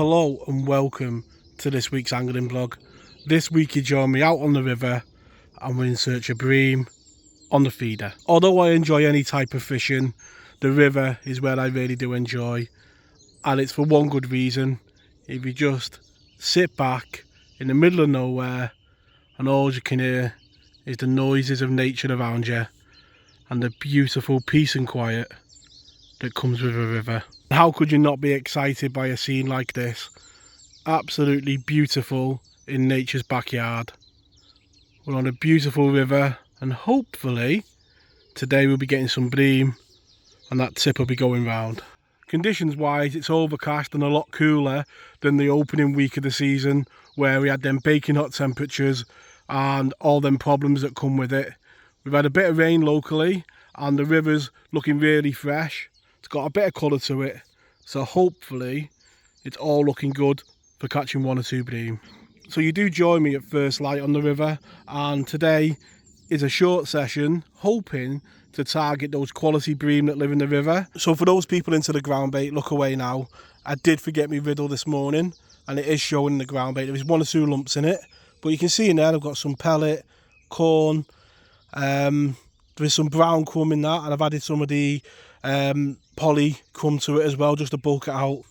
Hello and welcome to this week's angling vlog. This week you join me out on the river and we're in search of bream on the feeder. Although I enjoy any type of fishing, the river is where I really do enjoy, and it's for one good reason. If you just sit back in the middle of nowhere and all you can hear is the noises of nature around you and the beautiful peace and quiet that comes with a river. How could you not be excited by a scene like this? Absolutely beautiful in nature's backyard. We're on a beautiful river and hopefully today we'll be getting some bream and that tip will be going round. Conditions wise, it's overcast and a lot cooler than the opening week of the season where we had them baking hot temperatures and all them problems that come with it. We've had a bit of rain locally and the river's looking really fresh. It's got a bit of colour to it, so hopefully it's all looking good for catching one or two bream. So you do join me at first light on the river, and today is a short session hoping to target those quality bream that live in the river. So for those people into the ground bait, look away now. I did forget my riddle this morning and it is showing in the ground bait. There is one or two lumps in it, but you can see in there I've got some pellet, corn, there's some brown crumb in that, and I've added some of the poly crumb to it as well just to bulk it out.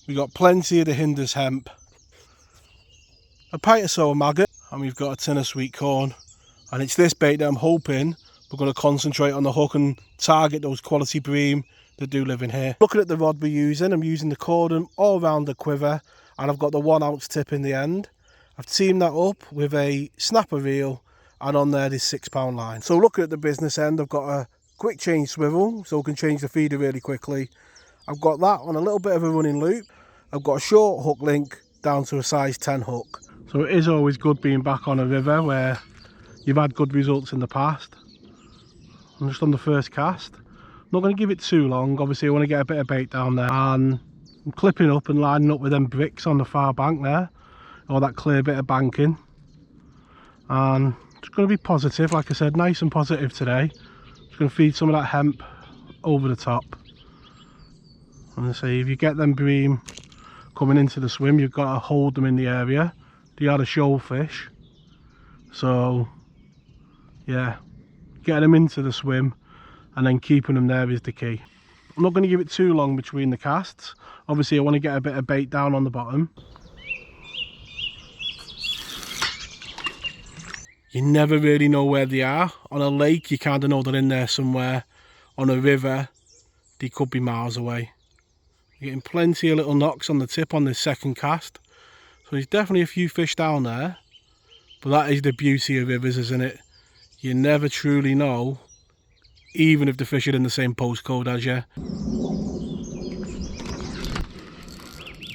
We've got plenty of the hinders hemp, a pint or so of maggot, and we've got a tin of sweet corn. And it's this bait that I'm hoping we're going to concentrate on the hook and target those quality bream that do live in here. Looking at the rod we're using, I'm using the cordon all around the quiver, and I've got the 1 ounce tip in the end. I've teamed that up with a snapper reel, and on there is 6 pound line. So looking at the business end, I've got a quick change swivel so we can change the feeder really quickly. I've got that on a little bit of a running loop. I've got a short hook link down to a size 10 hook. So it is always good being back on a river where you've had good results in the past. I'm just on the first cast. I'm not going to give it too long, obviously I want to get a bit of bait down there, and I'm clipping up and lining up with them bricks on the far bank there, or that clear bit of banking, and just going to be positive, like I said, nice and positive today. Just going to feed some of that hemp over the top. And I say, if you get them bream coming into the swim, you've got to hold them in the area. They are the shoal fish, so yeah, getting them into the swim and then keeping them there is the key. I'm not going to give it too long between the casts. Obviously I want to get a bit of bait down on the bottom. You never really know where they are. On a lake you kind of know they're in there somewhere. On a river they could be miles away. You're getting plenty of little knocks on the tip on this second cast, so there's definitely a few fish down there. But that is the beauty of rivers, isn't it? You never truly know, even if the fish are in the same postcode as you.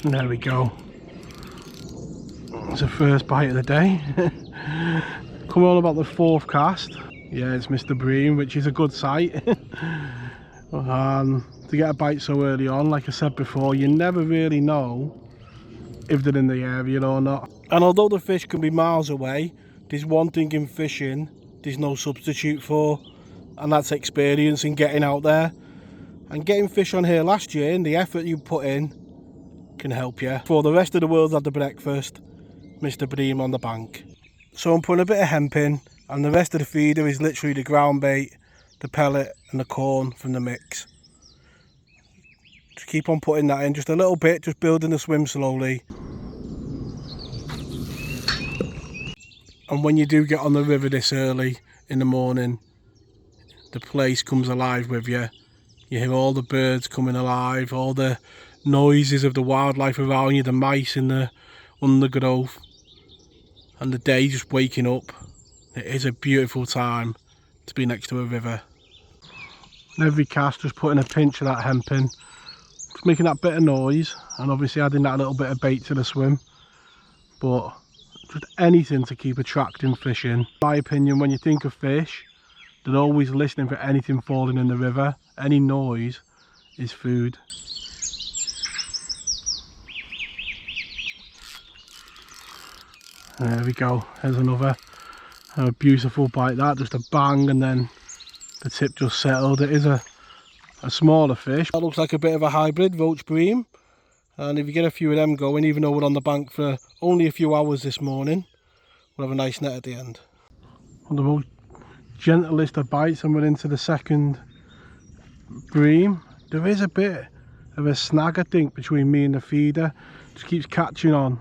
There we go. It's the first bite of the day. Coming on about the fourth cast. Yeah, it's Mr. Bream, which is a good sight. To get a bite so early on, like I said before, you never really know if they're in the area or not. And although the fish can be miles away, there's one thing in fishing there's no substitute for, and that's experience in getting out there. And getting fish on here last year and the effort you put in can help you. For the rest of the world's had the breakfast, Mr. Bream on the bank. So I'm putting a bit of hemp in, and the rest of the feeder is literally the ground bait, the pellet and the corn from the mix. Just keep on putting that in just a little bit, just building the swim slowly. And when you do get on the river this early in the morning, the place comes alive with you. You hear all the birds coming alive, all the noises of the wildlife around you, the mice in the undergrowth, and the day just waking up. It is a beautiful time to be next to a river. Every cast just putting a pinch of that hemp in, just making that bit of noise, and obviously adding that little bit of bait to the swim. But just anything to keep attracting fish in. In my opinion, when you think of fish, they're always listening for anything falling in the river. Any noise is food. There we go, there's another beautiful bite, that just a bang, and then the tip just settled. It is a smaller fish. That looks like a bit of a hybrid roach bream. And if you get a few of them going, even though we're on the bank for only a few hours this morning, we'll have a nice net at the end. On the most gentlest of bites, and we're into the second bream. There is a bit of a snag, I think, between me and the feeder. Just keeps catching on,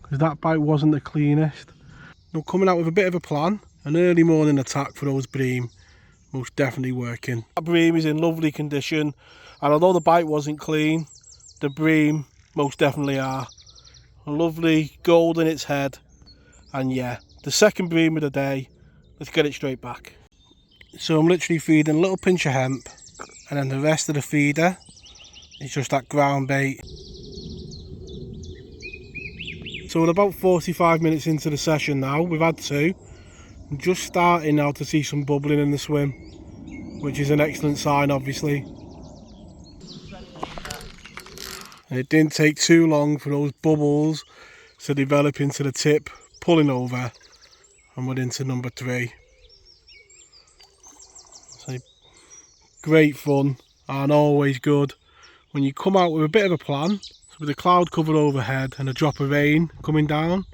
because that bite wasn't the cleanest. I'm coming out with a bit of a plan. An early morning attack for those bream, most definitely working. That bream is in lovely condition, and although the bite wasn't clean, the bream most definitely are. A lovely gold in its head, and yeah, the second bream of the day. Let's get it straight back. So I'm literally feeding a little pinch of hemp, and then the rest of the feeder is just that ground bait. So we're about 45 minutes into the session now. We've had two. I'm just starting now to see some bubbling in the swim, which is an excellent sign, obviously. And it didn't take too long for those bubbles to develop into the tip, pulling over, and we're into number 3. So great fun, and always good when you come out with a bit of a plan. So with a cloud cover overhead and a drop of rain coming down,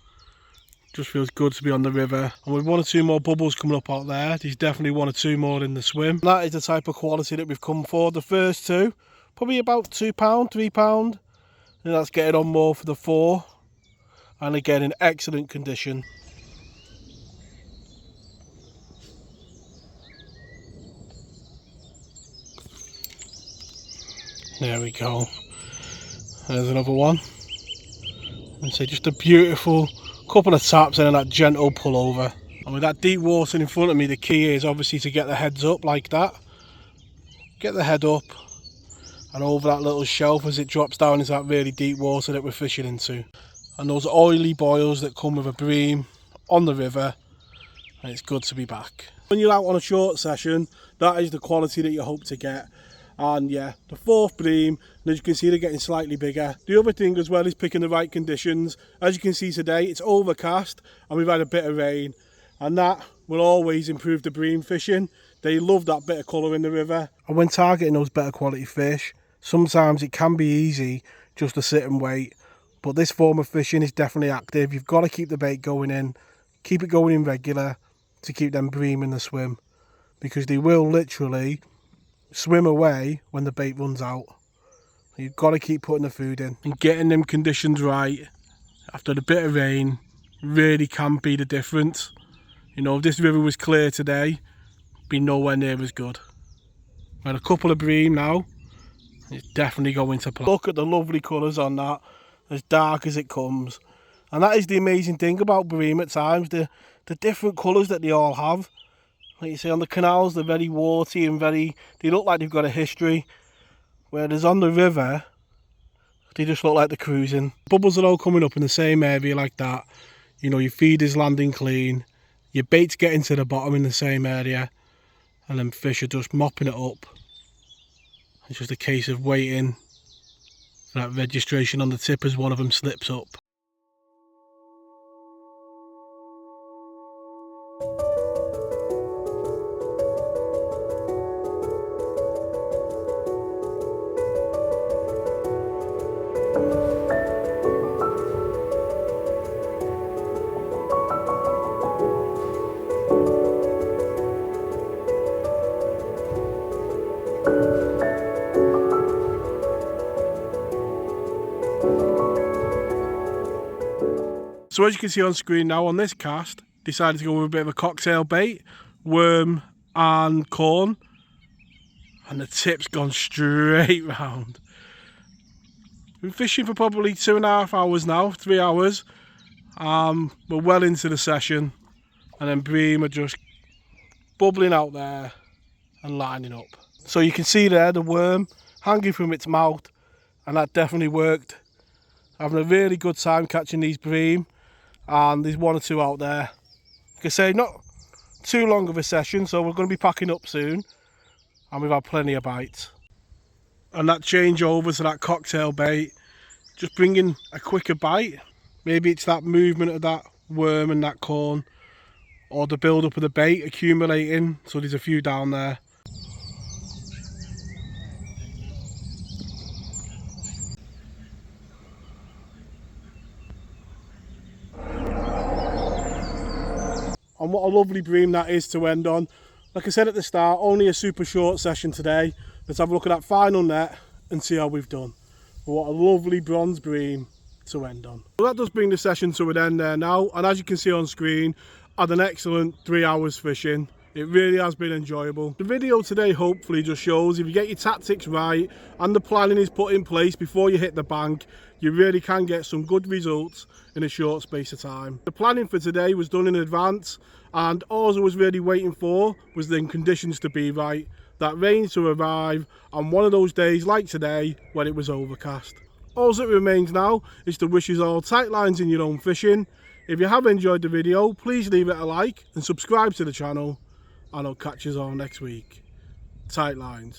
just feels good to be on the river. And with 1 or 2 more bubbles coming up out there's definitely 1 or 2 more in the swim. And that is the type of quality that we've come for. The first 2, probably about £2, £3, and that's getting on more for the 4, and again in excellent condition. There we go. There's another one. And so just a beautiful couple of taps and then that gentle pull over. And with that deep water in front of me, the key is obviously to get the heads up like that. Get the head up and over that little shelf as it drops down into that really deep water that we're fishing into. And those oily boils that come with a bream on the river, and it's good to be back. When you're out on a short session, that is the quality that you hope to get. And yeah, the 4th bream, and as you can see, they're getting slightly bigger. The other thing as well is picking the right conditions. As you can see today, it's overcast and we've had a bit of rain, and that will always improve the bream fishing. They love that bit of colour in the river. And when targeting those better quality fish, sometimes it can be easy just to sit and wait, but this form of fishing is definitely active. You've got to keep the bait going in, keep it going in regular to keep them bream in the swim, because they will literally swim away when the bait runs out. You've got to keep putting the food in, and getting them conditions right after the bit of rain really can be the difference. You know, if this river was clear today, it'd be nowhere near as good. We've had a couple of bream now, it's definitely going to plan. Look at the lovely colours on that, as dark as it comes. And that is the amazing thing about bream at times, the different colours that they all have. Like you see on the canals, they're very warty and they look like they've got a history. Whereas on the river, they just look like they're cruising. Bubbles are all coming up in the same area like that. You know, your feed is landing clean, your bait's getting to the bottom in the same area, and then fish are just mopping it up. It's just a case of waiting for that registration on the tip as one of them slips up. So as you can see on screen now, on this cast, decided to go with a bit of a cocktail bait, worm and corn, and the tip's gone straight round. Been fishing for probably 2.5 hours now, 3 hours. We're well into the session, and then bream are just bubbling out there and lining up. So you can see there the worm hanging from its mouth, and that definitely worked. Having a really good time catching these bream, and there's 1 or 2 out there. Like I say, not too long of a session, so we're going to be packing up soon, and we've had plenty of bites. And that change over to that cocktail bait, just bringing a quicker bite. Maybe it's that movement of that worm and that corn, or the build up of the bait accumulating, so there's a few down there. and what a lovely bream that is to end on. Like I said at the start, only a super short session today. Let's have a look at that final net and see how we've done. But what a lovely bronze bream to end on. Well, that does bring the session to an end there now, and as you can see on screen, I had an excellent 3 hours fishing. It really has been enjoyable. The video today hopefully just shows if you get your tactics right and the planning is put in place before you hit the bank, you really can get some good results in a short space of time. The planning for today was done in advance, and all I was really waiting for was the conditions to be right, that rain to arrive, and one of those days like today when it was overcast. All that remains now is to wish you all tight lines in your own fishing. If you have enjoyed the video, please leave it a like and subscribe to the channel, and I'll catch you all next week. Tight lines.